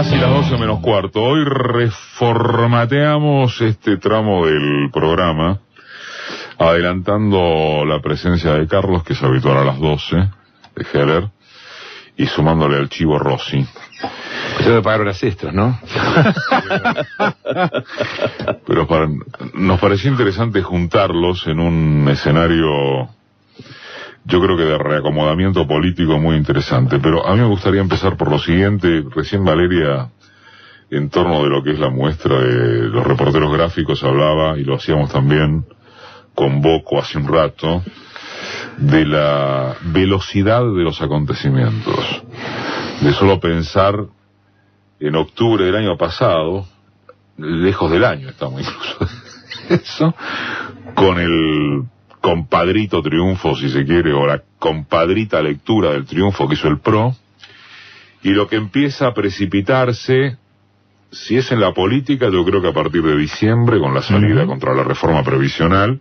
Casi las 12 menos cuarto. Hoy reformateamos este tramo del programa, adelantando la presencia de Carlos, que es habitual a las 12, de Heller, y sumándole al chivo Rossi. Pues debe pagar horas extras, ¿no? Pero nos pareció interesante juntarlos en un escenario, yo creo que de reacomodamiento político muy interesante. Pero a mí me gustaría empezar por lo siguiente. Recién Valeria, en torno de lo que es la muestra de los reporteros gráficos, hablaba, y lo hacíamos también con Boco hace un rato, de la velocidad de los acontecimientos. De solo pensar en octubre del año pasado, lejos del año estamos incluso, eso, con el compadrito triunfo, si se quiere, o la compadrita lectura del triunfo que hizo el PRO, y lo que empieza a precipitarse, si es en la política, yo creo que a partir de diciembre, con la salida contra la reforma previsional,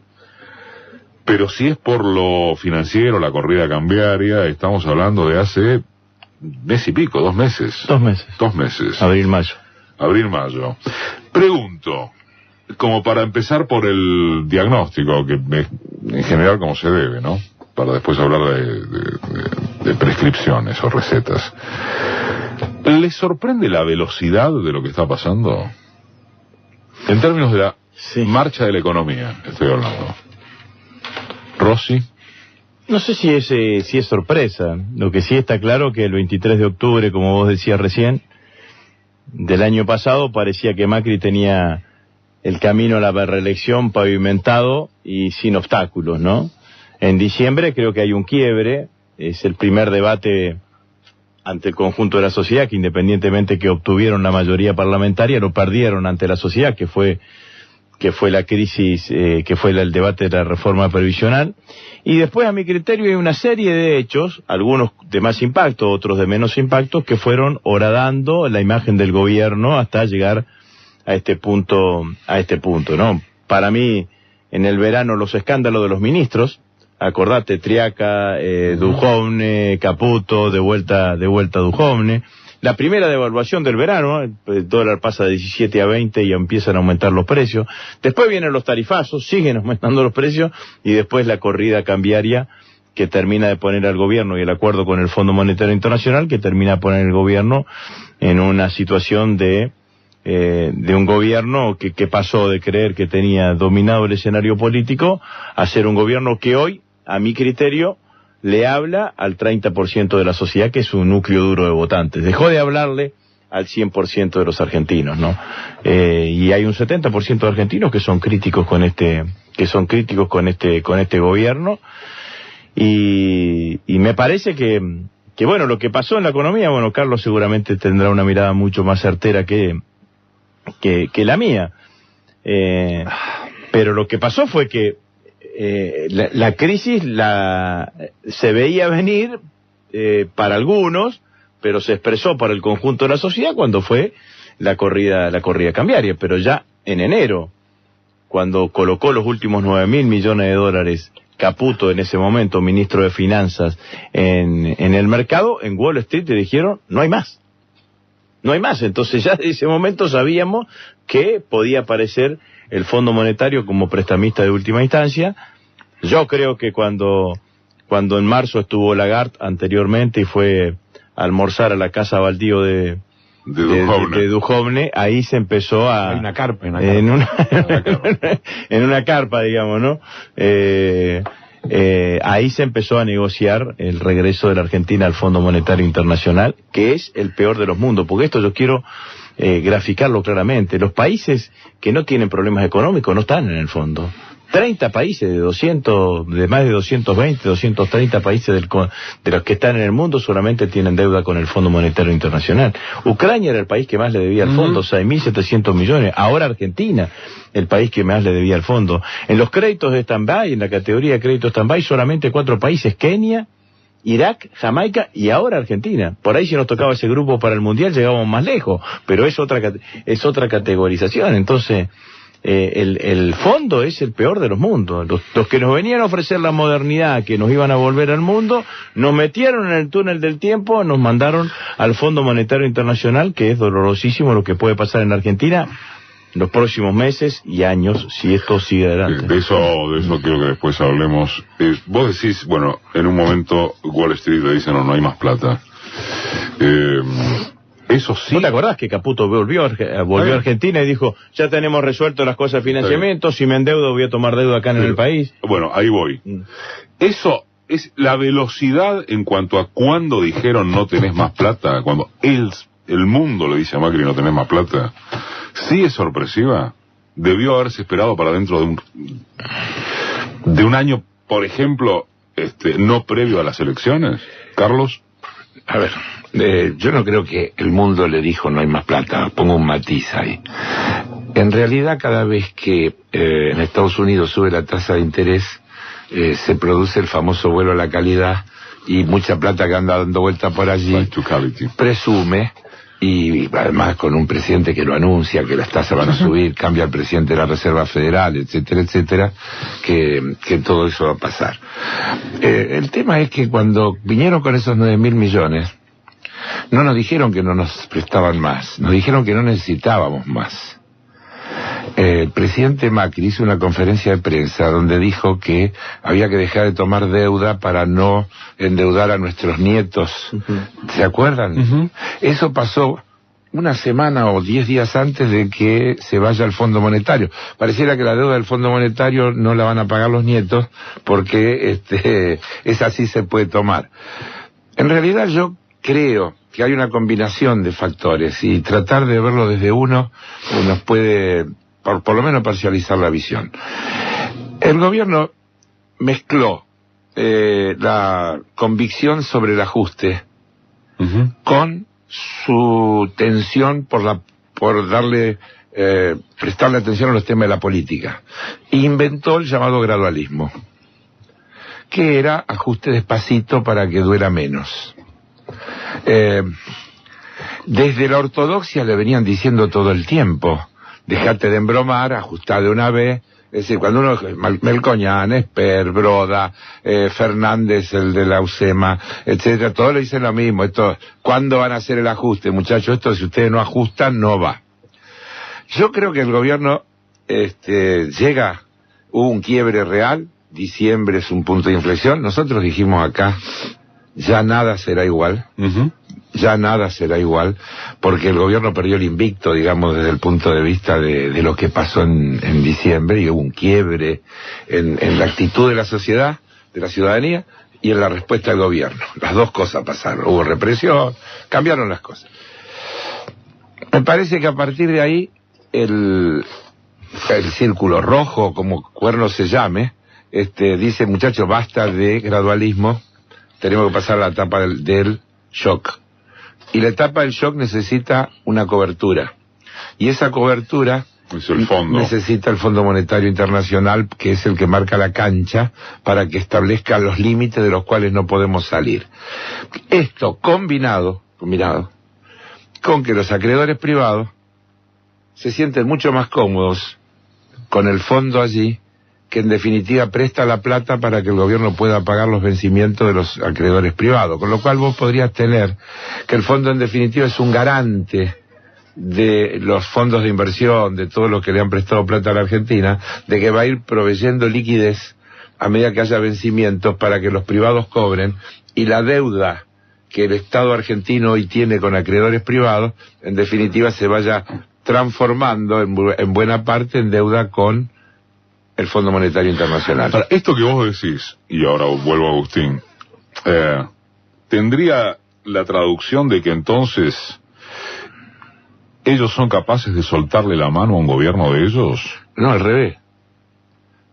pero si es por lo financiero, la corrida cambiaria, estamos hablando de hace mes y pico, 2 meses. 2 meses. 2 meses. Abril-mayo. Abril-mayo. Pregunto, como para empezar por el diagnóstico, que en general como se debe, ¿no? Para después hablar de prescripciones o recetas. ¿Les sorprende la velocidad de lo que está pasando? En términos de la marcha de la economía, estoy hablando. Rossi. No sé si es sorpresa. Lo que sí está claro que el 23 de octubre, como vos decías recién, del año pasado, parecía que Macri tenía el camino a la reelección pavimentado y sin obstáculos, ¿no? En diciembre creo que hay un quiebre, es el primer debate ante el conjunto de la sociedad, que independientemente que obtuvieron la mayoría parlamentaria, lo perdieron ante la sociedad, que fue la crisis, que fue el debate de la reforma previsional. Y después, a mi criterio, hay una serie de hechos, algunos de más impacto, otros de menos impacto, que fueron horadando la imagen del gobierno hasta llegar a este punto, ¿no? Para mí, en el verano, los escándalos de los ministros, acordate, Triaca, Duhovne, Caputo, de vuelta Duhovne. La primera devaluación del verano, el dólar pasa de 17 a 20 y empiezan a aumentar los precios. Después vienen los tarifazos, siguen aumentando los precios, y después la corrida cambiaria que termina de poner al gobierno, y el acuerdo con el Fondo Monetario Internacional que termina de poner el gobierno en una situación de un gobierno que pasó de creer que tenía dominado el escenario político a ser un gobierno que hoy, a mi criterio, le habla al 30% de la sociedad, que es un núcleo duro de votantes. Dejó de hablarle al 100% de los argentinos, ¿no? Y hay un 70% de argentinos que son críticos con este gobierno. Y me parece que bueno, lo que pasó en la economía, bueno, Carlos seguramente tendrá una mirada mucho más certera que la mía. Pero lo que pasó fue que la crisis se veía venir para algunos, pero se expresó para el conjunto de la sociedad cuando fue la corrida cambiaria. Pero ya en enero, cuando colocó los últimos 9.000 millones de dólares Caputo, en ese momento ministro de Finanzas, en el mercado, en Wall Street le dijeron no hay más. Entonces ya en ese momento sabíamos que podía aparecer el Fondo Monetario como prestamista de última instancia. Yo creo que cuando en marzo estuvo Lagarde anteriormente y fue a almorzar a la casa baldío de Duhovne, ahí se empezó a... Hay una carpa en una carpa, digamos, ¿no? Ahí se empezó a negociar el regreso de la Argentina al Fondo Monetario Internacional, que es el peor de los mundos, porque esto yo quiero graficarlo claramente. Los países que no tienen problemas económicos no están en el fondo. 30 países de más de 220, 230 países de los que están en el mundo solamente tienen deuda con el Fondo Monetario Internacional. Ucrania era el país que más le debía al fondo, 6.700 millones. Ahora Argentina, el país que más le debía al fondo. En los créditos de stand-by, en la categoría de créditos stand-by, solamente 4 países: Kenia, Irak, Jamaica y ahora Argentina. Por ahí si nos tocaba ese grupo para el Mundial llegábamos más lejos, pero es otra categorización. Entonces, el fondo es el peor de los mundos. Los que nos venían a ofrecer la modernidad, que nos iban a volver al mundo, nos metieron en el túnel del tiempo, nos mandaron al Fondo Monetario Internacional, que es dolorosísimo lo que puede pasar en Argentina los próximos meses y años si esto sigue adelante. De eso quiero que después hablemos. Vos decís, bueno, en un momento Wall Street le dice no hay más plata. Eso sí. ¿No te acordás que Caputo volvió a Argentina y dijo, ya tenemos resuelto las cosas de financiamiento, si me endeudo voy a tomar deuda acá en el país? Bueno, ahí voy. Eso es la velocidad en cuanto a cuando dijeron no tenés más plata, cuando el mundo le dice a Macri no tenés más plata, sí es sorpresiva. Debió haberse esperado para dentro de un año, por ejemplo, no previo a las elecciones. Carlos. A ver, yo no creo que el mundo le dijo no hay más plata, pongo un matiz ahí. En realidad, cada vez que en Estados Unidos sube la tasa de interés, se produce el famoso vuelo a la calidad, y mucha plata que anda dando vuelta por allí presume, y además con un presidente que lo anuncia, que las tasas van a subir, cambia el presidente de la Reserva Federal, etcétera, etcétera, que todo eso va a pasar. El tema es que cuando vinieron con esos 9.000 millones, no nos dijeron que no nos prestaban más, nos dijeron que no necesitábamos más. El presidente Macri hizo una conferencia de prensa donde dijo que había que dejar de tomar deuda para no endeudar a nuestros nietos. ¿Se acuerdan? Eso pasó una semana o 10 días antes de que se vaya al Fondo Monetario. Pareciera que la deuda del Fondo Monetario no la van a pagar los nietos porque esa sí se puede tomar. En realidad yo creo que hay una combinación de factores, y tratar de verlo desde uno nos puede por lo menos parcializar la visión. El gobierno mezcló la convicción sobre el ajuste con su tensión por prestarle atención a los temas de la política. Inventó el llamado gradualismo, que era ajuste despacito para que duela menos. Desde la ortodoxia le venían diciendo todo el tiempo, dejate de embromar, ajustá de una vez. Es decir, cuando uno, Melcoñán, Esper, Broda, Fernández, el de la UCEMA, etcétera, todos le dicen lo mismo. ¿Cuándo van a hacer el ajuste, muchachos? Esto, si ustedes no ajustan, no va. Yo creo que el gobierno hubo un quiebre real, diciembre es un punto de inflexión. Nosotros dijimos acá, ya nada será igual. Ya nada será igual, porque el gobierno perdió el invicto, digamos, desde el punto de vista de lo que pasó en diciembre, y hubo un quiebre en la actitud de la sociedad, de la ciudadanía, y en la respuesta del gobierno. Las dos cosas pasaron, hubo represión, cambiaron las cosas. Me parece que a partir de ahí, el círculo rojo, como cuerno se llame, dice, muchachos, basta de gradualismo, tenemos que pasar a la etapa del shock. Y la etapa del shock necesita una cobertura. Y esa cobertura es el fondo. Necesita el Fondo Monetario Internacional, que es el que marca la cancha para que establezca los límites de los cuales no podemos salir. Esto combinado con que los acreedores privados se sienten mucho más cómodos con el fondo allí, que en definitiva presta la plata para que el gobierno pueda pagar los vencimientos de los acreedores privados, con lo cual vos podrías tener que el fondo en definitiva es un garante de los fondos de inversión, de todos los que le han prestado plata a la Argentina, de que va a ir proveyendo liquidez a medida que haya vencimientos para que los privados cobren, y la deuda que el Estado argentino hoy tiene con acreedores privados, en definitiva se vaya transformando en buena parte en deuda con el Fondo Monetario Internacional. Para esto que vos decís, y ahora vuelvo a Agustín, ¿tendría la traducción de que entonces ellos son capaces de soltarle la mano a un gobierno de ellos? No, al revés.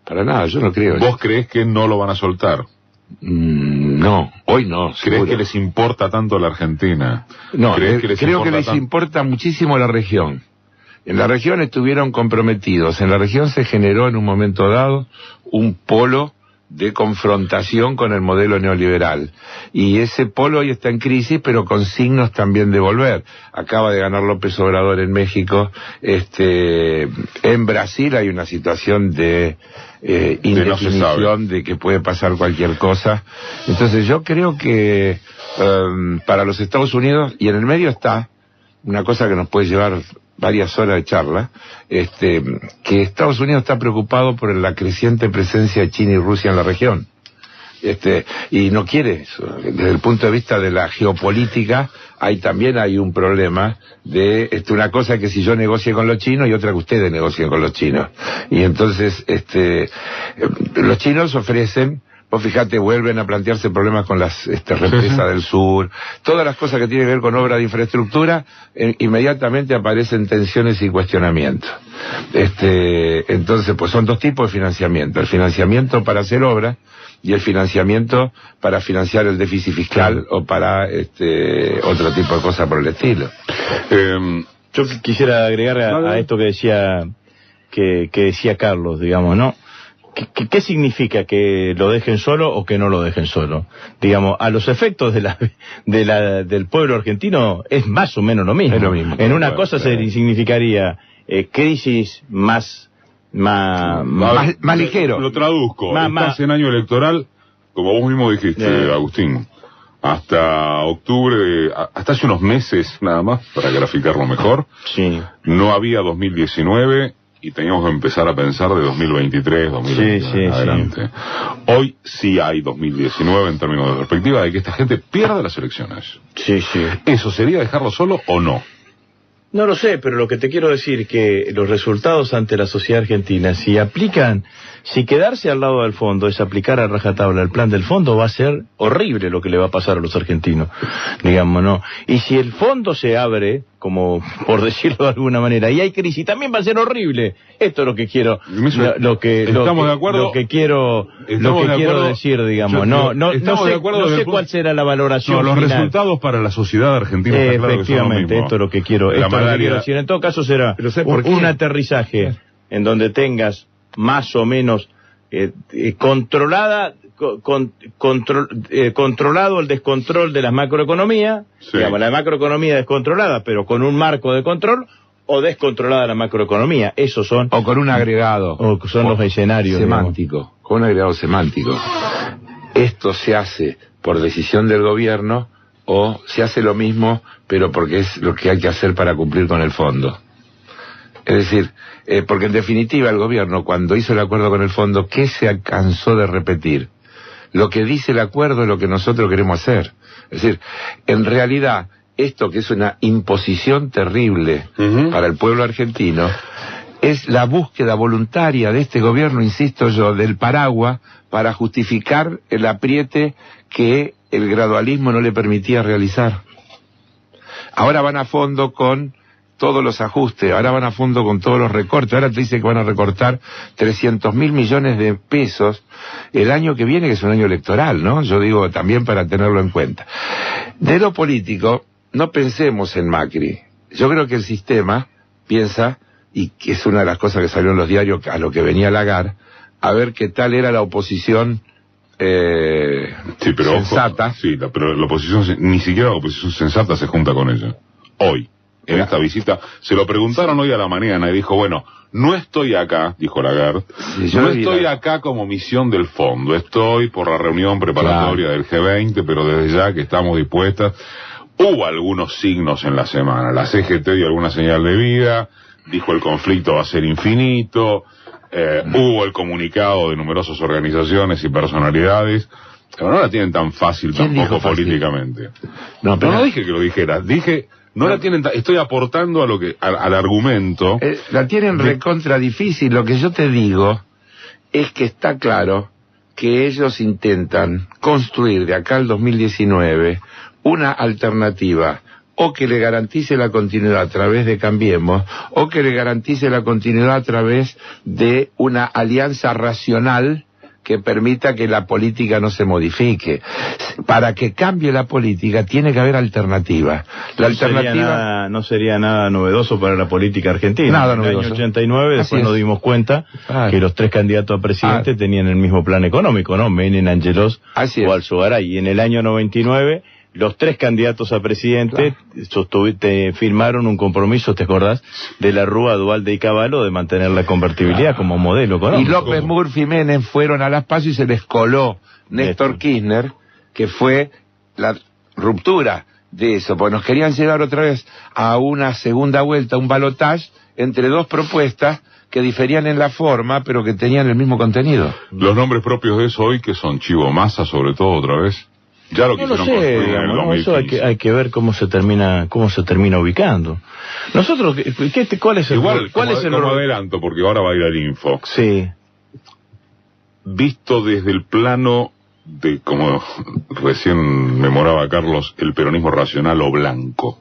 Para nada, yo no creo. ¿Vos creés que no lo van a soltar? No, hoy no. ¿Crees que les importa tanto la Argentina? No, creo que les importa muchísimo la región. En la región estuvieron comprometidos, en la región se generó en un momento dado un polo de confrontación con el modelo neoliberal. Y ese polo hoy está en crisis, pero con signos también de volver. Acaba de ganar López Obrador en México. En Brasil hay una situación de indefinición, de que puede pasar cualquier cosa. Entonces yo creo que para los Estados Unidos, y en el medio está una cosa que nos puede llevar varias horas de charla, que Estados Unidos está preocupado por la creciente presencia de China y Rusia en la región. Y no quiere eso. Desde el punto de vista de la geopolítica, también hay un problema de una cosa que si yo negocie con los chinos y otra que ustedes negocien con los chinos. Y entonces los chinos ofrecen, vos fíjate, vuelven a plantearse problemas con las represas del sur, todas las cosas que tienen que ver con obra de infraestructura, inmediatamente aparecen tensiones y cuestionamientos. Entonces, pues son dos tipos de financiamiento: el financiamiento para hacer obra y el financiamiento para financiar el déficit fiscal o para otro tipo de cosas por el estilo. Yo quisiera agregar a esto que decía Carlos, digamos, ¿no? ¿Qué significa que lo dejen solo o que no lo dejen solo? Digamos, a los efectos del pueblo argentino es más o menos lo mismo. Es lo mismo. En una cosa significaría crisis más ligero. Lo traduzco. Más en año electoral, como vos mismo dijiste, Agustín, hasta octubre, hasta hace unos meses nada más, para graficarlo mejor, sí, no había 2019 y teníamos que empezar a pensar de 2023, 2020 adelante. Sí. Hoy sí hay 2019 en términos de perspectiva de que esta gente pierda las elecciones. Sí, sí. ¿Eso sería dejarlo solo o no? No lo sé, pero lo que te quiero decir es que los resultados ante la sociedad argentina, si quedarse al lado del fondo es aplicar a rajatabla el plan del fondo, va a ser horrible lo que le va a pasar a los argentinos, digamos, ¿no? Y si el fondo se abre, como por decirlo de alguna manera, y hay crisis, también va a ser horrible. Esto es lo que quiero, lo que quiero decir, digamos. No sé cuál será la valoración los final. Resultados para la sociedad argentina. Efectivamente, esto es lo que quiero. Decir. En todo caso será un aterrizaje en donde tengas más o menos controlado el descontrol de la macroeconomía, digamos, la macroeconomía descontrolada, pero con un marco de control, o descontrolada la macroeconomía. Esos son... O con un agregado. O son los escenarios. Semántico. Digamos. Con un agregado semántico. Esto se hace por decisión del gobierno, o se hace lo mismo, pero porque es lo que hay que hacer para cumplir con el fondo. Es decir, porque en definitiva el gobierno, cuando hizo el acuerdo con el fondo, ¿qué se cansó de repetir? Lo que dice el acuerdo es lo que nosotros queremos hacer. Es decir, en realidad, esto que es una imposición terrible para el pueblo argentino, es la búsqueda voluntaria de este gobierno, insisto yo, del paraguas para justificar el apriete que el gradualismo no le permitía realizar. Ahora van a fondo con todos los ajustes, ahora van a fondo con todos los recortes, ahora te dice que van a recortar 300.000 millones de pesos el año que viene, que es un año electoral, ¿no? Yo digo también para tenerlo en cuenta. De lo político, no pensemos en Macri. Yo creo que el sistema piensa, y que es una de las cosas que salió en los diarios a lo que venía Lagarde, a ver qué tal era la oposición sensata. Ojo, pero la oposición, ni siquiera la oposición sensata se junta con ella. Hoy, en esta visita, se lo preguntaron hoy a la mañana y dijo, bueno, no estoy acá, dijo Lagarde, no estoy acá como misión del fondo, estoy por la reunión preparatoria del G20, pero desde ya que estamos dispuestas. Hubo algunos signos en la semana, la CGT dio alguna señal de vida, dijo el conflicto va a ser infinito, hubo el comunicado de numerosas organizaciones y personalidades, pero no la tienen tan fácil tampoco políticamente. No dije que lo dijera, dije, no la tienen estoy aportando al argumento. La tienen recontra difícil. Lo que yo te digo es que está claro que ellos intentan construir de acá al 2019 una alternativa, o que le garantice la continuidad a través de Cambiemos, o que le garantice la continuidad a través de una alianza racional que permita que la política no se modifique. Para que cambie la política tiene que haber alternativa. La alternativa no sería nada novedoso para la política argentina. Nada en el novedoso. año 89 después nos dimos cuenta que los tres candidatos a presidente tenían el mismo plan económico, ¿no? Menem, Angelos o Alzogaray. Y en el año 99 los tres candidatos a presidente firmaron un compromiso, ¿te acordás? De la Rúa, Duhalde y Cavallo de mantener la convertibilidad como modelo económico. Y López Murphy y Menem fueron a las PASO y se les coló Néstor Kirchner, que fue la ruptura de eso, porque nos querían llevar otra vez a una segunda vuelta, un balotaje entre dos propuestas que diferían en la forma, pero que tenían el mismo contenido. Los nombres propios de eso hoy, que son Chivo Massa, sobre todo, otra vez. Ya lo quisieron construir en el 2015. Eso hay que ver cómo se termina ubicando. Nosotros, ¿cuál es el Igual, ¿cuál es el adelanto? Porque ahora va a ir al Info. Sí. Visto desde el plano de, como recién memoraba Carlos, el peronismo racional o blanco.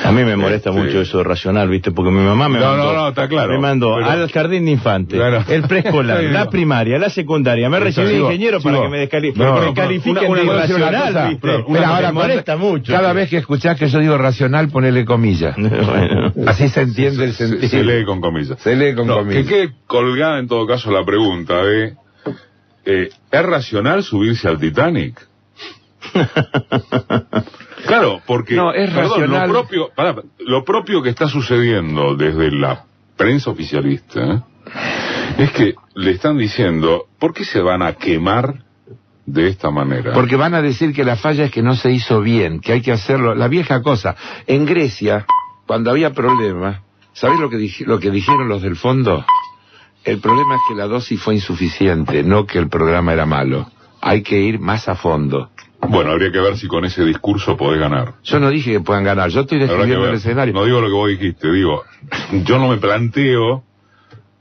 A mí me molesta mucho eso de racional, ¿viste? Porque mi mamá me está claro, me mandó al jardín de infantes, el preescolar, la primaria, la secundaria. Me recibí de ingeniero para que me descalifiquen de irracional, ¿viste? Me molesta mucho. Cada vez que escuchás que yo digo racional, ponele comillas. Bueno. Así se entiende el sentido. Se lee con comillas. comillas. Que quede colgada en todo caso la pregunta de ¿es racional subirse al Titanic? Claro, porque no, es racional. Lo propio que está sucediendo desde la prensa oficialista es que le están diciendo, ¿por qué se van a quemar de esta manera? Porque van a decir que la falla es que no se hizo bien, que hay que hacerlo, la vieja cosa. En Grecia, cuando había problemas, ¿sabés lo que dijeron los del fondo? El problema es que la dosis fue insuficiente, no que el programa era malo. Hay que ir más a fondo. Bueno, habría que ver si con ese discurso podés ganar. Yo no dije que puedan ganar, yo estoy describiendo el escenario. No digo lo que vos dijiste, digo, yo no me planteo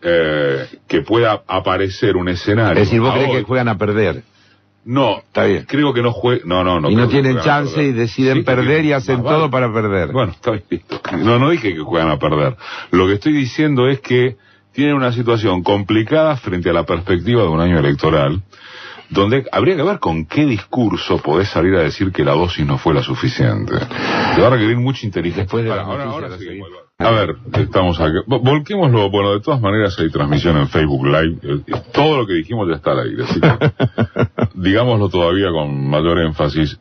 que pueda aparecer un escenario. Es decir, ¿vos crees que juegan a perder? No, está bien. Creo que no juegan. No. Y no tienen chance y deciden perder y hacen todo para perder. Bueno, está bien. No dije que juegan a perder. Lo que estoy diciendo es que tienen una situación complicada frente a la perspectiva de un año electoral, donde habría que ver con qué discurso podés salir a decir que la dosis no fue la suficiente. Te va a requerir mucha inteligencia. Después de ahora sí. A ver, estamos aquí. Volquémoslo. Bueno, de todas maneras hay transmisión en Facebook Live. Todo lo que dijimos ya está al aire, así que digámoslo todavía con mayor énfasis.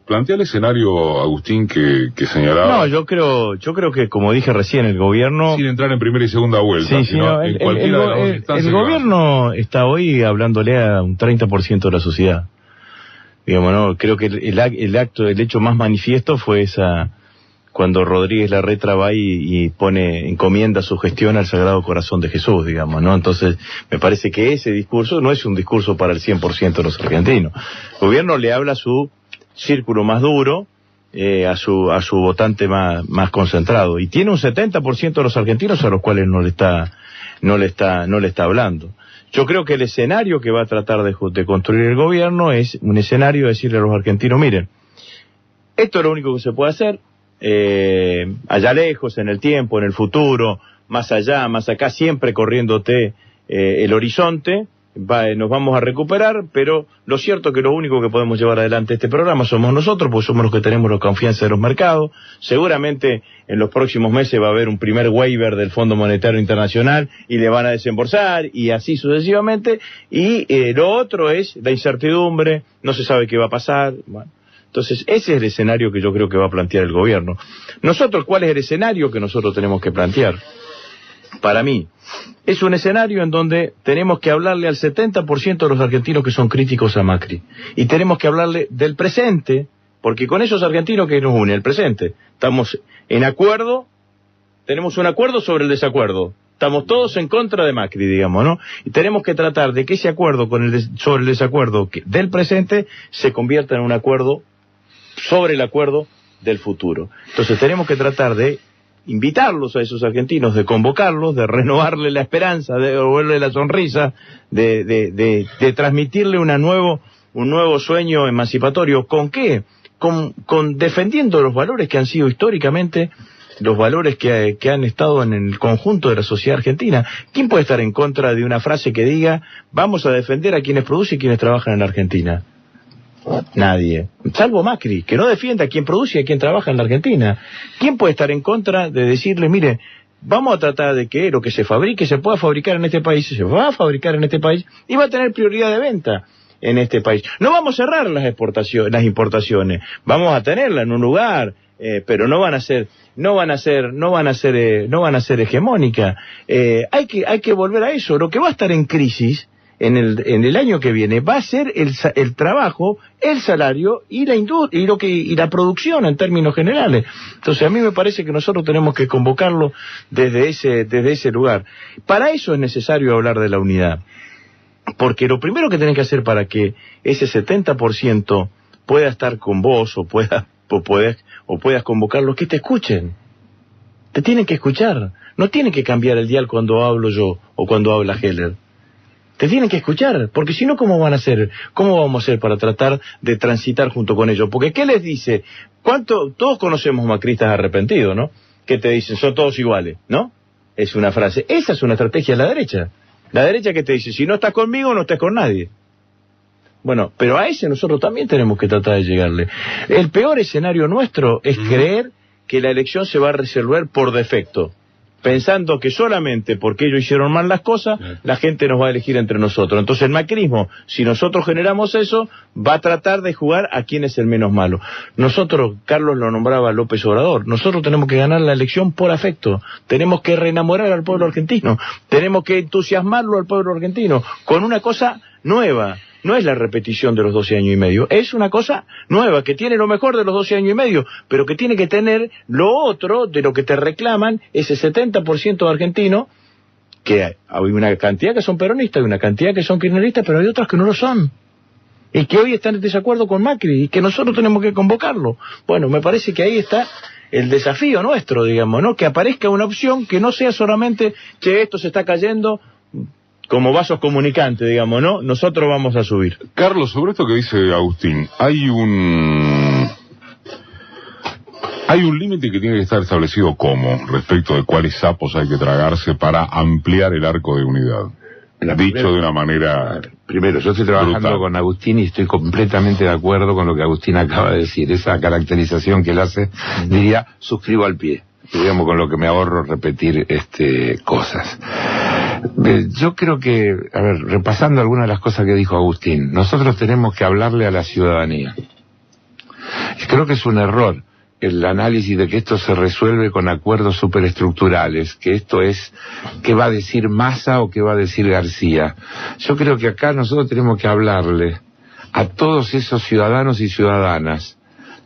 Plantea el escenario, Agustín, que señalaba. No, yo creo que, como dije recién, el gobierno... Sin entrar en primera y segunda vuelta, el gobierno está hoy hablándole a un 30% de la sociedad. Digamos, ¿no? Creo que el hecho más manifiesto fue cuando Rodríguez Larreta va y encomienda su gestión al Sagrado Corazón de Jesús, digamos, ¿no? Entonces, me parece que ese discurso no es un discurso para el 100% de los argentinos. El gobierno le habla a su círculo más duro, a su votante más concentrado, y tiene un 70% de los argentinos a los cuales no le está hablando. Yo creo que el escenario que va a tratar de construir el gobierno es un escenario de decirle a los argentinos, miren, esto es lo único que se puede hacer, allá lejos, en el tiempo, en el futuro, más allá, más acá, siempre corriéndote el horizonte, nos vamos a recuperar, pero lo cierto es que lo único que podemos llevar adelante este programa somos nosotros, porque somos los que tenemos la confianza de los mercados. Seguramente en los próximos meses va a haber un primer waiver del Fondo Monetario Internacional y le van a desembolsar y así sucesivamente, y lo otro es la incertidumbre, no se sabe qué va a pasar. Bueno, entonces ese es el escenario que yo creo que va a plantear el gobierno. Nosotros, ¿cuál es el escenario que nosotros tenemos que plantear? Para mí, es un escenario en donde tenemos que hablarle al 70% de los argentinos que son críticos a Macri. Y tenemos que hablarle del presente, porque con esos argentinos que nos une el presente, estamos en acuerdo, tenemos un acuerdo sobre el desacuerdo. Estamos todos en contra de Macri, digamos, ¿no? Y tenemos que tratar de que ese acuerdo sobre el desacuerdo del presente se convierta en un acuerdo sobre el acuerdo del futuro. Entonces tenemos que tratar de invitarlos a esos argentinos, de convocarlos, de renovarle la esperanza, de devolverle la sonrisa, de transmitirle un nuevo sueño emancipatorio. ¿Con qué? Con defendiendo los valores que han sido históricamente los valores que han estado en el conjunto de la sociedad argentina. ¿Quién puede estar en contra de una frase que diga vamos a defender a quienes producen y quienes trabajan en la Argentina? Nadie, salvo Macri, que no defiende a quien produce y a quien trabaja en la Argentina. ¿Quién puede estar en contra de decirle, mire, vamos a tratar de que lo que se fabrique se pueda fabricar en este país, se va a fabricar en este país y va a tener prioridad de venta en este país? No vamos a cerrar las importaciones, vamos a tenerlas en un lugar, pero no van a ser hegemónicas. Hay que volver a eso. Lo que va a estar en crisis en el año que viene va a ser el trabajo, el salario y la producción en términos generales. Entonces a mí me parece que nosotros tenemos que convocarlo desde ese lugar. Para eso es necesario hablar de la unidad, porque lo primero que tenés que hacer para que ese 70% pueda estar con vos o puedas convocarlos, que te escuchen. Te tienen que escuchar. No tienen que cambiar el dial cuando hablo yo o cuando habla Heller. Te tienen que escuchar, porque si no, ¿cómo van a hacer? ¿Cómo vamos a hacer para tratar de transitar junto con ellos? Porque ¿qué les dice? Todos conocemos macristas arrepentidos, ¿no? Que te dicen, son todos iguales, ¿no? Es una frase. Esa es una estrategia de la derecha. La derecha que te dice, si no estás conmigo, no estás con nadie. Bueno, pero a ese nosotros también tenemos que tratar de llegarle. El peor escenario nuestro es creer que la elección se va a resolver por defecto, pensando que solamente porque ellos hicieron mal las cosas, la gente nos va a elegir entre nosotros. Entonces el macrismo, si nosotros generamos eso, va a tratar de jugar a quién es el menos malo. Nosotros, Carlos lo nombraba López Obrador, nosotros tenemos que ganar la elección por afecto, tenemos que reenamorar al pueblo argentino, tenemos que entusiasmarlo al pueblo argentino con una cosa nueva. No es la repetición de los 12 años y medio, es una cosa nueva, que tiene lo mejor de los 12 años y medio, pero que tiene que tener lo otro de lo que te reclaman ese 70% de argentinos, que hay una cantidad que son peronistas, hay una cantidad que son kirchneristas, pero hay otras que no lo son, y que hoy están en desacuerdo con Macri, y que nosotros tenemos que convocarlo. Bueno, me parece que ahí está el desafío nuestro, digamos, ¿no? Que aparezca una opción que no sea solamente, che, esto se está cayendo, como vasos comunicantes, digamos, ¿no? Nosotros vamos a subir. Carlos, sobre esto que dice Agustín, hay un límite que tiene que estar establecido respecto de cuáles sapos hay que tragarse para ampliar el arco de unidad. Dicho de una manera... Primero, yo estoy trabajando brutal con Agustín y estoy completamente de acuerdo con lo que Agustín acaba de decir. Esa caracterización que él hace, diría, suscribo al pie. Digamos, con lo que me ahorro repetir cosas. Yo creo que, repasando algunas de las cosas que dijo Agustín, nosotros tenemos que hablarle a la ciudadanía. Creo que es un error el análisis de que esto se resuelve con acuerdos superestructurales, que esto es qué va a decir Massa o qué va a decir García. Yo creo que acá nosotros tenemos que hablarle a todos esos ciudadanos y ciudadanas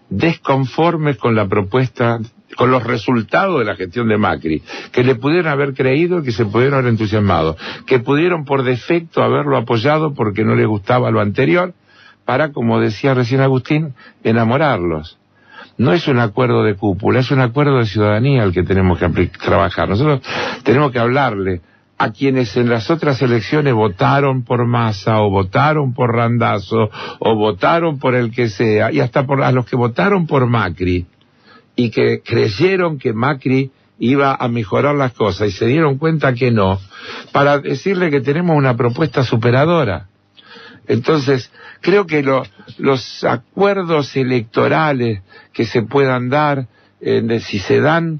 desconformes con la propuesta, con los resultados de la gestión de Macri, que le pudieron haber creído y que se pudieron haber entusiasmado, que pudieron por defecto haberlo apoyado porque no le gustaba lo anterior, para, como decía recién Agustín, enamorarlos. No es un acuerdo de cúpula, es un acuerdo de ciudadanía el que tenemos que trabajar. Nosotros tenemos que hablarle a quienes en las otras elecciones votaron por Massa, o votaron por Randazzo, o votaron por el que sea, y hasta a los que votaron por Macri, y que creyeron que Macri iba a mejorar las cosas y se dieron cuenta que no, para decirle que tenemos una propuesta superadora. Entonces, creo que los acuerdos electorales que se puedan dar, si se dan,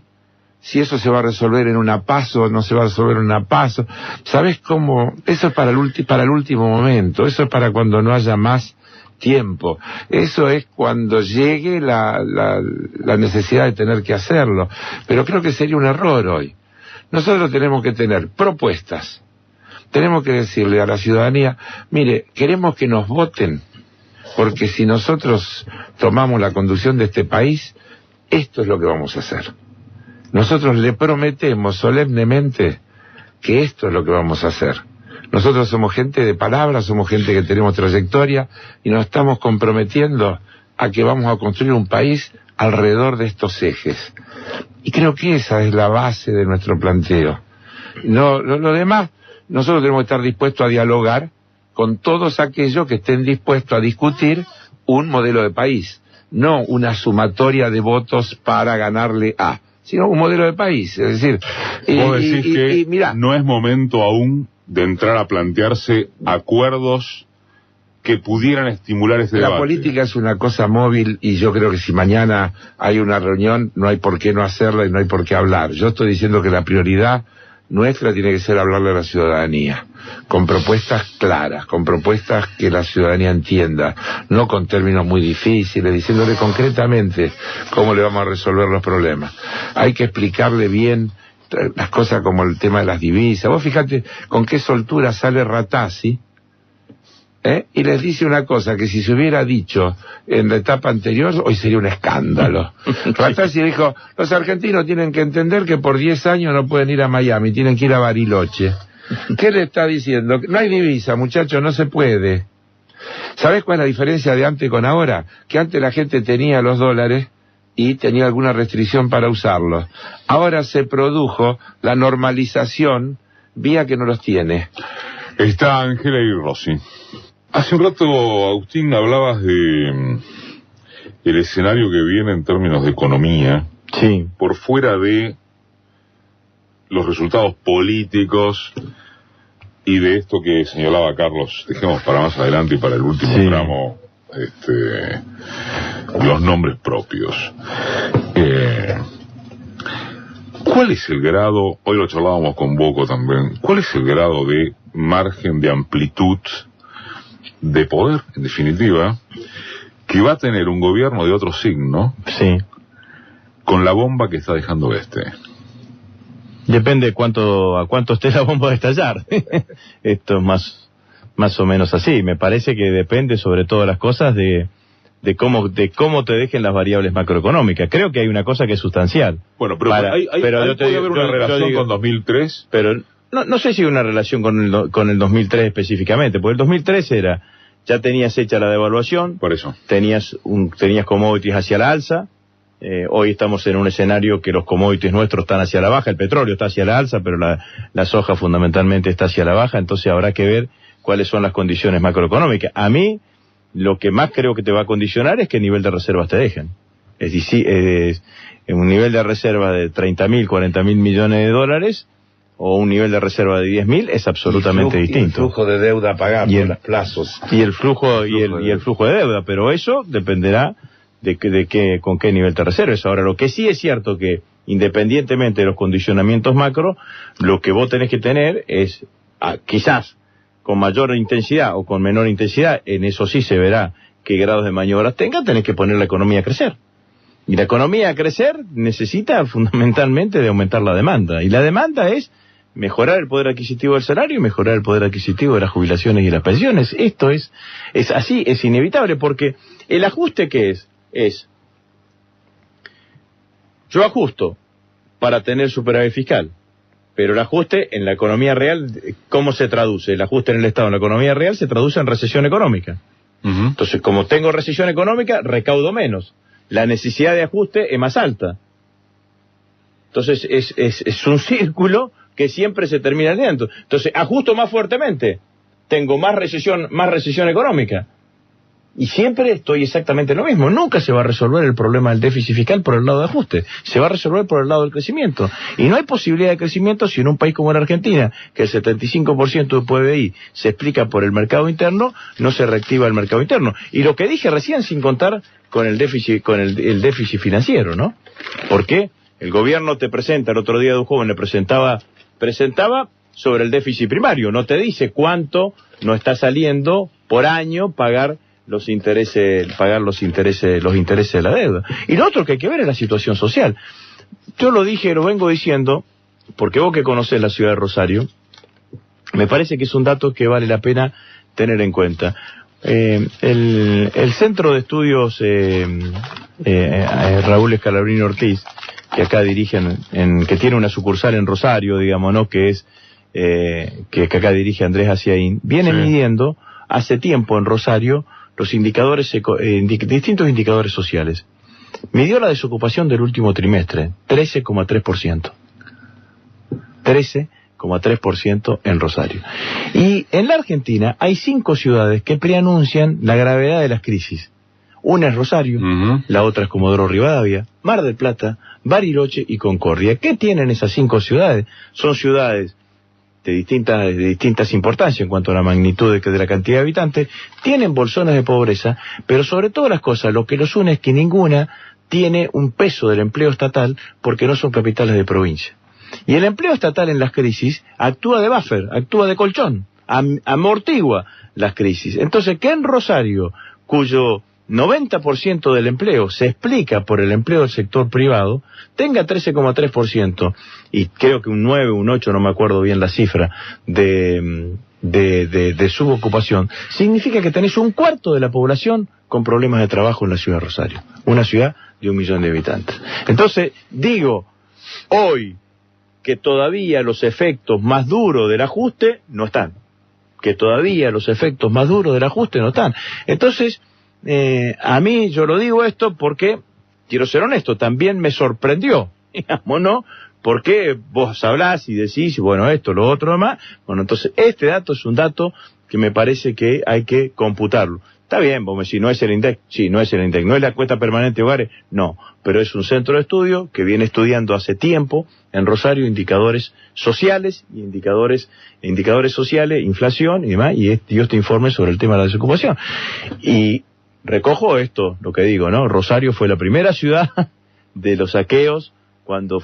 si eso se va a resolver en una PASO, no se va a resolver en una PASO, ¿sabes cómo? Eso es para el último momento, eso es para cuando no haya más tiempo, eso es cuando llegue la necesidad de tener que hacerlo, pero creo que sería un error hoy. Nosotros tenemos que tener propuestas, tenemos que decirle a la ciudadanía, mire, queremos que nos voten, porque si nosotros tomamos la conducción de este país, esto es lo que vamos a hacer. Nosotros le prometemos solemnemente que esto es lo que vamos a hacer. Nosotros somos gente de palabra, somos gente que tenemos trayectoria y nos estamos comprometiendo a que vamos a construir un país alrededor de estos ejes. Y creo que esa es la base de nuestro planteo. Lo demás, nosotros tenemos que estar dispuestos a dialogar con todos aquellos que estén dispuestos a discutir un modelo de país, no una sumatoria de votos para ganarle a. sino un modelo de país. Es decir, vos decís que mirá, no es momento aún de entrar a plantearse acuerdos que pudieran estimular este debate. La política es una cosa móvil y yo creo que si mañana hay una reunión no hay por qué no hacerla y no hay por qué hablar. Yo estoy diciendo que la prioridad nuestra tiene que ser hablarle a la ciudadanía, con propuestas claras, con propuestas que la ciudadanía entienda, no con términos muy difíciles, diciéndole concretamente cómo le vamos a resolver los problemas. Hay que explicarle bien las cosas como el tema de las divisas. Vos fíjate con qué soltura sale Ratazzi, y les dice una cosa que si se hubiera dicho en la etapa anterior hoy sería un escándalo. Ratazzi dijo, los argentinos tienen que entender que por 10 años no pueden ir a Miami, tienen que ir a Bariloche. ¿Qué le está diciendo? No hay divisa, muchachos, no se puede. ¿Sabés cuál es la diferencia de antes con ahora? Que antes la gente tenía los dólares y tenía alguna restricción para usarlos. Ahora se produjo la normalización vía que no los tiene. Está Ángela y Rossi. Hace un rato, Agustín, hablabas de el escenario que viene en términos de economía, Sí. por fuera de los resultados políticos y de esto que señalaba Carlos. Dejemos para más adelante y para el último Sí. tramo los nombres propios. ¿Cuál es el grado, hoy lo charlábamos con Boco también, cuál es el grado de margen de amplitud de poder, en definitiva, que va a tener un gobierno de otro signo Sí. con la bomba que está dejando este? Depende a cuánto esté la bomba de estallar. Esto es más o menos así. Me parece que depende sobre todas las cosas de cómo te dejen las variables macroeconómicas. Creo que hay una cosa que es sustancial. Bueno, pero yo puede haber una relación con 2003. Pero no sé si hay una relación con el 2003 específicamente, porque el 2003 ya tenías hecha la devaluación. Por eso. Tenías commodities hacia la alza. Hoy estamos en un escenario que los commodities nuestros están hacia la baja, el petróleo está hacia la alza, pero la soja fundamentalmente está hacia la baja, entonces habrá que ver cuáles son las condiciones macroeconómicas. A mí, lo que más creo que te va a condicionar es qué nivel de reservas te dejen. Es decir, un nivel de reserva de 30.000, 40.000 millones de dólares o un nivel de reserva de 10.000 es absolutamente distinto. Y el flujo de deuda a pagar por los plazos. Y el flujo de deuda, pero eso dependerá con qué nivel te reserves. Ahora, lo que sí es cierto que, independientemente de los condicionamientos macro, lo que vos tenés que tener es, quizás con mayor intensidad o con menor intensidad, en eso sí se verá qué grados de maniobras tenés que poner la economía a crecer. Y la economía a crecer necesita fundamentalmente de aumentar la demanda. Y la demanda es mejorar el poder adquisitivo del salario y mejorar el poder adquisitivo de las jubilaciones y las pensiones. Esto es así, es inevitable, porque el ajuste que es yo ajusto para tener superávit fiscal, pero el ajuste en la economía real, ¿cómo se traduce? El ajuste en el Estado en la economía real se traduce en recesión económica. Uh-huh. Entonces, como tengo recesión económica, recaudo menos. La necesidad de ajuste es más alta. Entonces, es un círculo que siempre se termina lento. Entonces, ajusto más fuertemente, tengo más recesión económica. Y siempre estoy exactamente lo mismo. Nunca se va a resolver el problema del déficit fiscal por el lado de ajuste. Se va a resolver por el lado del crecimiento. Y no hay posibilidad de crecimiento si en un país como la Argentina, que el 75% del PBI se explica por el mercado interno, no se reactiva el mercado interno. Y lo que dije recién, sin contar con el déficit, el déficit financiero, ¿no? Porque el gobierno te presenta, el otro día de un joven le presentaba sobre el déficit primario. No te dice cuánto no está saliendo por año pagar los intereses de la deuda. Y lo otro que hay que ver es la situación social. Yo lo vengo diciendo, porque vos que conocés la ciudad de Rosario, me parece que es un dato que vale la pena tener en cuenta. El Centro de Estudios Raúl Scalabrini Ortiz, que acá dirigen, que tiene una sucursal en Rosario, digamos, ¿no? Que acá dirige Andrés Aciaín, viene midiendo hace tiempo en Rosario los indicadores, distintos indicadores sociales. Midió la desocupación del último trimestre, 13,3%. 13,3% en Rosario. Y en la Argentina hay 5 ciudades que preanuncian la gravedad de las crisis. Una es Rosario, la otra es Comodoro Rivadavia, Mar del Plata, Bariloche y Concordia. ¿Qué tienen esas 5 ciudades? Son ciudades de distintas importancias en cuanto a la magnitud de la cantidad de habitantes, tienen bolsones de pobreza, pero sobre todas las cosas, lo que los une es que ninguna tiene un peso del empleo estatal porque no son capitales de provincia. Y el empleo estatal en las crisis actúa de buffer, actúa de colchón, amortigua las crisis. Entonces, que en Rosario, cuyo 90% del empleo se explica por el empleo del sector privado, tenga 13,3%, y creo que un 9, un 8, no me acuerdo bien la cifra, de subocupación, significa que tenés un cuarto de la población con problemas de trabajo en la ciudad de Rosario, una ciudad de 1 millón de habitantes. Entonces, digo, hoy, que todavía los efectos más duros del ajuste no están. Entonces, a mí, yo lo digo esto porque, quiero ser honesto, también me sorprendió, digamos, ¿no? Porque vos hablás y decís, bueno, esto, lo otro, demás. Bueno, entonces, este dato es un dato que me parece que hay que computarlo. Está bien, vos me decís, ¿no es el INDEC? Sí, no es el INDEC. ¿No es la encuesta permanente de hogares? No, pero es un centro de estudio que viene estudiando hace tiempo en Rosario indicadores sociales, indicadores sociales, inflación y demás, y dio este informe sobre el tema de la desocupación. Y recojo esto, lo que digo, ¿no? Rosario fue la primera ciudad de los saqueos cuando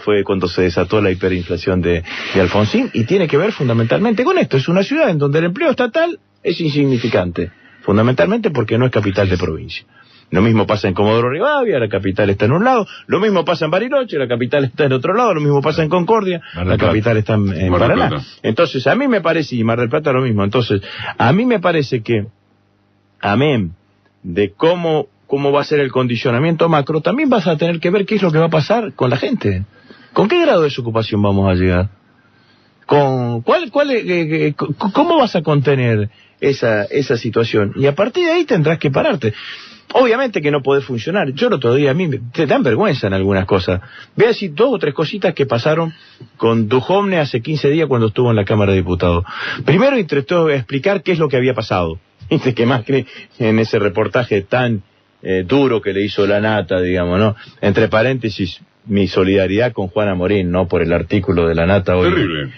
se desató la hiperinflación de Alfonsín, y tiene que ver fundamentalmente con esto. Es una ciudad en donde el empleo estatal es insignificante, fundamentalmente porque no es capital de provincia. Lo mismo pasa en Comodoro Rivadavia, la capital está en un lado, lo mismo pasa en Bariloche, la capital está en otro lado, lo mismo pasa en Concordia, la capital está en Paraná. Entonces, a mí me parece, y Mar del Plata lo mismo, entonces, a mí me parece que, amén de cómo va a ser el condicionamiento macro, también vas a tener que ver qué es lo que va a pasar con la gente. ¿Con qué grado de desocupación vamos a llegar? ¿Cómo vas a contener esa situación? Y a partir de ahí tendrás que pararte. Obviamente que no podés funcionar. Yo el otro día, a mí te dan vergüenza en algunas cosas. Voy a decir 2 o 3 cositas que pasaron con Duhovne hace 15 días cuando estuvo en la Cámara de Diputados. Primero intentó explicar qué es lo que había pasado. Dice que Macri, en ese reportaje tan duro que le hizo la Nata, digamos, ¿no? Entre paréntesis, mi solidaridad con Juana Morín, ¿no? Por el artículo de la Nata hoy. Terrible.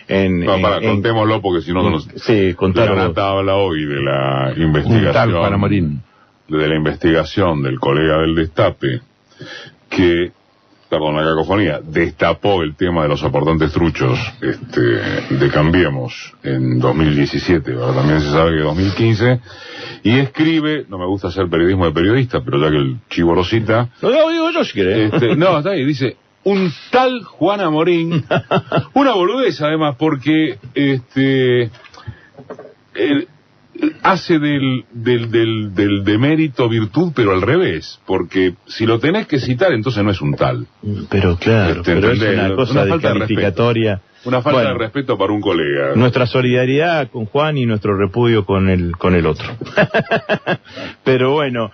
Contémoslo porque si no... Sí, contámoslo. La Nata habla hoy de la investigación... Juana Morín. De la investigación del colega del Destape, que, perdón la cacofonía, destapó el tema de los aportantes truchos de Cambiemos en 2017, pero también se sabe que 2015, y escribe, no me gusta hacer periodismo de periodista, pero ya que el chivo lo cita... Lo digo yo si querés. No, está ahí, dice, un tal Juana Morín, una boludez además, porque hace del demérito virtud, pero al revés, porque si lo tenés que citar, entonces no es un tal. Pero claro, pero es una cosa descalificatoria. Una falta de respeto para un colega. Nuestra solidaridad con Juan y nuestro repudio con el otro. Pero bueno,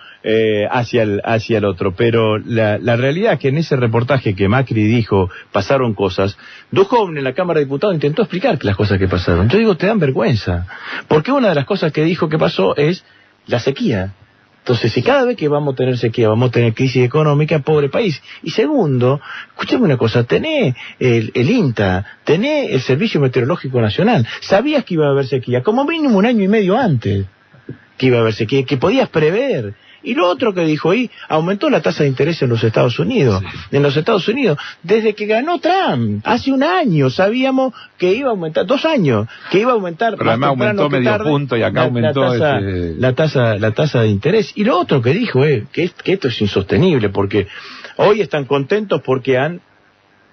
hacia el otro. Pero la realidad es que en ese reportaje que Macri dijo, pasaron cosas, Duhovne en la Cámara de Diputados intentó explicar las cosas que pasaron. Yo digo, te dan vergüenza. Porque una de las cosas que dijo que pasó es la sequía. Entonces, si cada vez que vamos a tener sequía, vamos a tener crisis económica, pobre país. Y segundo, escúchame una cosa, tenés el INTA, tenés el Servicio Meteorológico Nacional. Sabías que iba a haber sequía, como mínimo 1 año y medio antes que iba a haber sequía, que podías prever. Y lo otro que dijo ahí, aumentó la tasa de interés en los Estados Unidos. Sí. En los Estados Unidos, desde que ganó Trump, hace 1 año sabíamos que iba a aumentar, 2 años, que iba a aumentar. Pero además aumentó medio punto y acá aumentó la tasa de interés. Y lo otro que dijo es que esto es insostenible, porque hoy están contentos porque han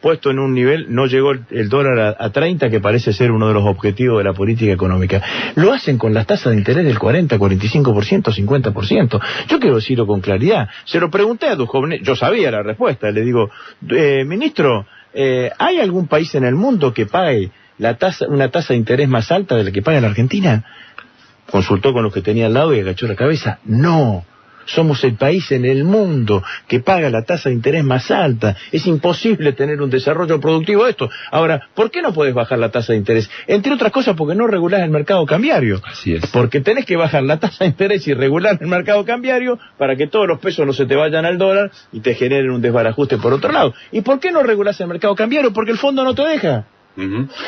puesto en un nivel, no llegó el dólar a 30, que parece ser uno de los objetivos de la política económica. Lo hacen con las tasas de interés del 40, 45%, 50%. Yo quiero decirlo con claridad. Se lo pregunté a Duhovne, yo sabía la respuesta, le digo, ministro, ¿hay algún país en el mundo que pague una tasa de interés más alta de la que paga la Argentina? Consultó con los que tenía al lado y agachó la cabeza. No. Somos el país en el mundo que paga la tasa de interés más alta. Es imposible tener un desarrollo productivo de esto. Ahora, ¿por qué no puedes bajar la tasa de interés? Entre otras cosas porque no regulás el mercado cambiario. Así es. Porque tenés que bajar la tasa de interés y regular el mercado cambiario para que todos los pesos no se te vayan al dólar y te generen un desbarajuste por otro lado. ¿Y por qué no regulás el mercado cambiario? Porque el fondo no te deja.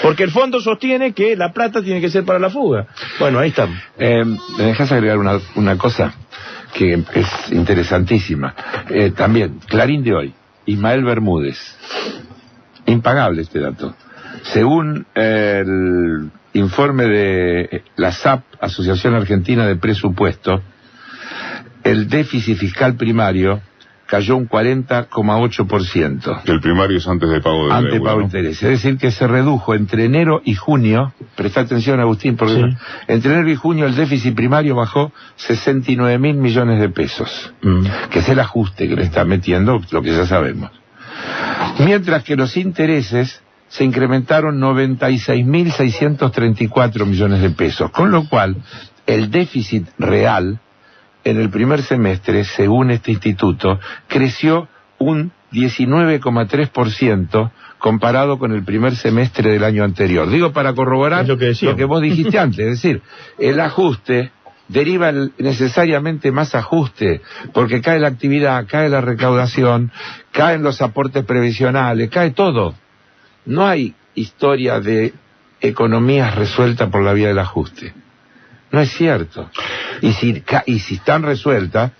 Porque el fondo sostiene que la plata tiene que ser para la fuga. Bueno, ahí estamos. ¿Me dejas agregar una cosa que es interesantísima? También, Clarín de hoy, Ismael Bermúdez. Impagable este dato. Según el informe de la SAP, Asociación Argentina de Presupuesto, el déficit fiscal primario cayó un 40,8%. Que el primario es antes de pago de Antes deuda, pago de ¿no? interés. Es decir, que se redujo entre enero y junio, presta atención Agustín, porque Sí. entre enero y junio el déficit primario bajó 69.000 millones de pesos, que es el ajuste que le está metiendo, lo que ya sabemos. Mientras que los intereses se incrementaron 96.634 millones de pesos, con lo cual el déficit real en el primer semestre, según este instituto, creció un 19,3% comparado con el primer semestre del año anterior. Digo, para corroborar Es lo que vos dijiste antes, es decir, el ajuste deriva necesariamente más ajuste, porque cae la actividad, cae la recaudación, caen los aportes previsionales, cae todo. No hay historia de economías resuelta por la vía del ajuste. No es cierto. Y si están resueltas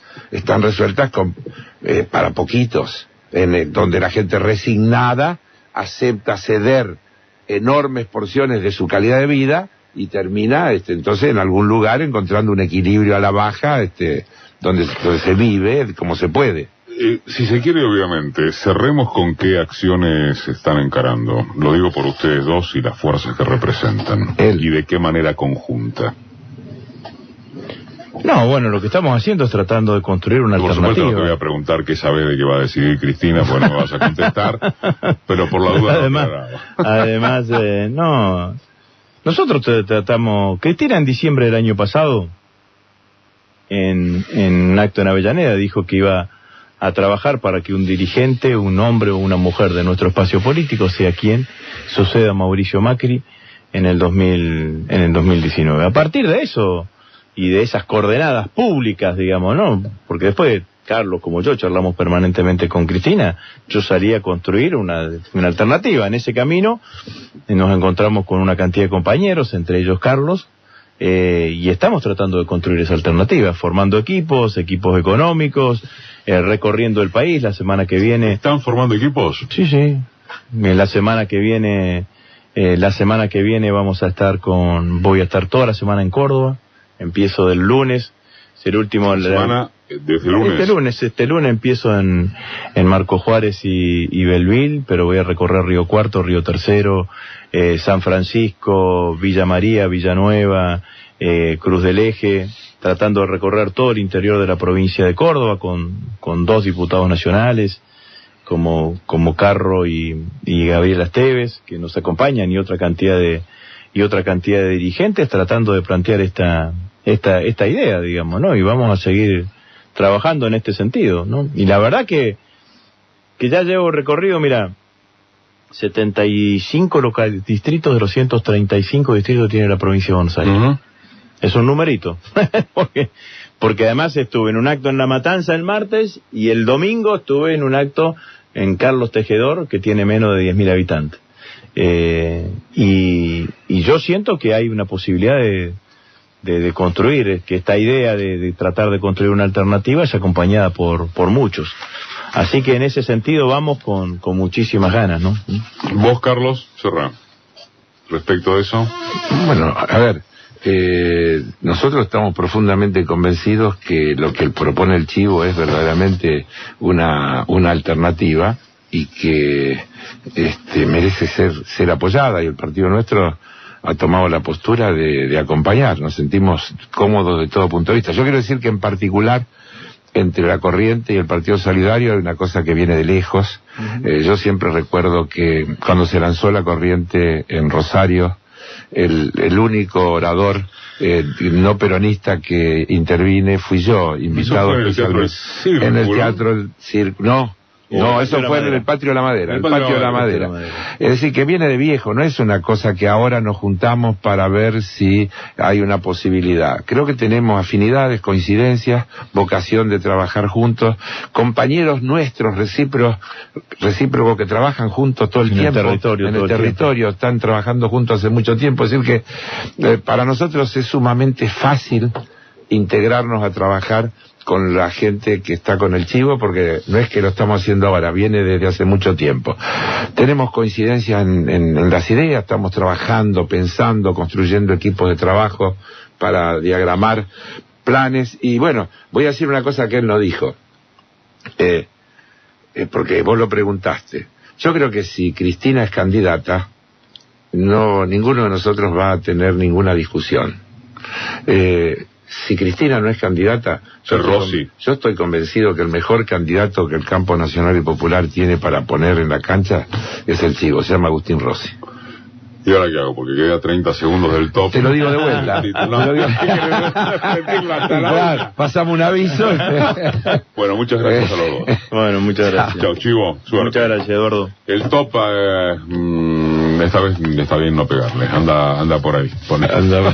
para poquitos, donde la gente resignada acepta ceder enormes porciones de su calidad de vida y termina entonces en algún lugar encontrando un equilibrio a la baja donde se vive como se puede. Si se quiere, obviamente, cerremos con qué acciones están encarando. Lo digo por ustedes dos y las fuerzas que representan. Y de qué manera conjunta. No, bueno, lo que estamos haciendo es tratando de construir una Por alternativa. supuesto no te voy a preguntar qué sabes de qué va a decidir Cristina, pues no me vas a contestar, pero por la duda además, no. Nosotros tratamos... Cristina en diciembre del año pasado, en un acto en Avellaneda, dijo que iba a trabajar para que un dirigente, un hombre o una mujer de nuestro espacio político, sea quien suceda a Mauricio Macri en el 2019. A partir de eso... y de esas coordenadas públicas, digamos, ¿no? Porque después, Carlos, como yo, charlamos permanentemente con Cristina, yo salí a construir una alternativa. En ese camino nos encontramos con una cantidad de compañeros, entre ellos Carlos, y estamos tratando de construir esa alternativa, formando equipos económicos, recorriendo el país. La semana que viene... ¿Están formando equipos? Sí. La semana que viene voy a estar toda la semana en Córdoba. Empiezo del lunes, es el último... Semana desde el lunes. Este lunes empiezo en Marco Juárez y Belville, pero voy a recorrer Río Cuarto, Río Tercero, San Francisco, Villa María, Villanueva, Cruz del Eje, tratando de recorrer todo el interior de la provincia de Córdoba con 2 diputados nacionales, como Carro y Gabriela Esteves, que nos acompañan, y otra cantidad de dirigentes, tratando de plantear esta idea, digamos, ¿no? Y vamos a seguir trabajando en este sentido, ¿no? Y la verdad que ya llevo recorrido, mira, 75 distritos de los 135 distritos que tiene la provincia de Buenos Aires. Es un numerito. porque además estuve en un acto en La Matanza el martes y el domingo estuve en un acto en Carlos Tejedor, que tiene menos de 10.000 habitantes. Y yo siento que hay una posibilidad de construir, que esta idea de tratar de construir una alternativa es acompañada por muchos. Así que en ese sentido vamos con muchísimas ganas, ¿no? Vos, Carlos, cerrá. Respecto a eso. Bueno, a ver, nosotros estamos profundamente convencidos que lo que propone el Chivo es verdaderamente una alternativa y que merece ser apoyada, y el partido nuestro ha tomado la postura de acompañar. Nos sentimos cómodos de todo punto de vista. Yo quiero decir que en particular entre la Corriente y el Partido Solidario hay una cosa que viene de lejos. Yo siempre recuerdo que cuando se lanzó la Corriente en Rosario, el único orador no peronista que intervine fui yo, invitado especialmente. En el Teatro del Círculo. No, eso fue en el Patio de la Madera, el Patio de la Madera. Es decir, que viene de viejo, no es una cosa que ahora nos juntamos para ver si hay una posibilidad. Creo que tenemos afinidades, coincidencias, vocación de trabajar juntos, compañeros nuestros recíprocos que trabajan juntos todo el tiempo, en el territorio, están trabajando juntos hace mucho tiempo. Es decir que para nosotros es sumamente fácil integrarnos a trabajar con la gente que está con el Chivo, porque no es que lo estamos haciendo ahora, viene desde hace mucho tiempo. Tenemos coincidencias en las ideas, estamos trabajando, pensando, construyendo equipos de trabajo para diagramar planes, y bueno, voy a decir una cosa que él no dijo, porque vos lo preguntaste. Yo creo que si Cristina es candidata, ninguno de nosotros va a tener ninguna discusión. Si Cristina no es candidata, yo estoy convencido que el mejor candidato que el campo nacional y popular tiene para poner en la cancha es el Chivo, se llama Agustín Rossi. ¿Y ahora qué hago? Porque queda 30 segundos del top. Te lo digo de vuelta. Claro, pasamos un aviso. Bueno, muchas gracias a los dos. Bueno, muchas gracias. Chao, Chivo. Suerte. Muchas gracias, Eduardo. El top, esta vez está bien no pegarle. Anda por ahí. Anda.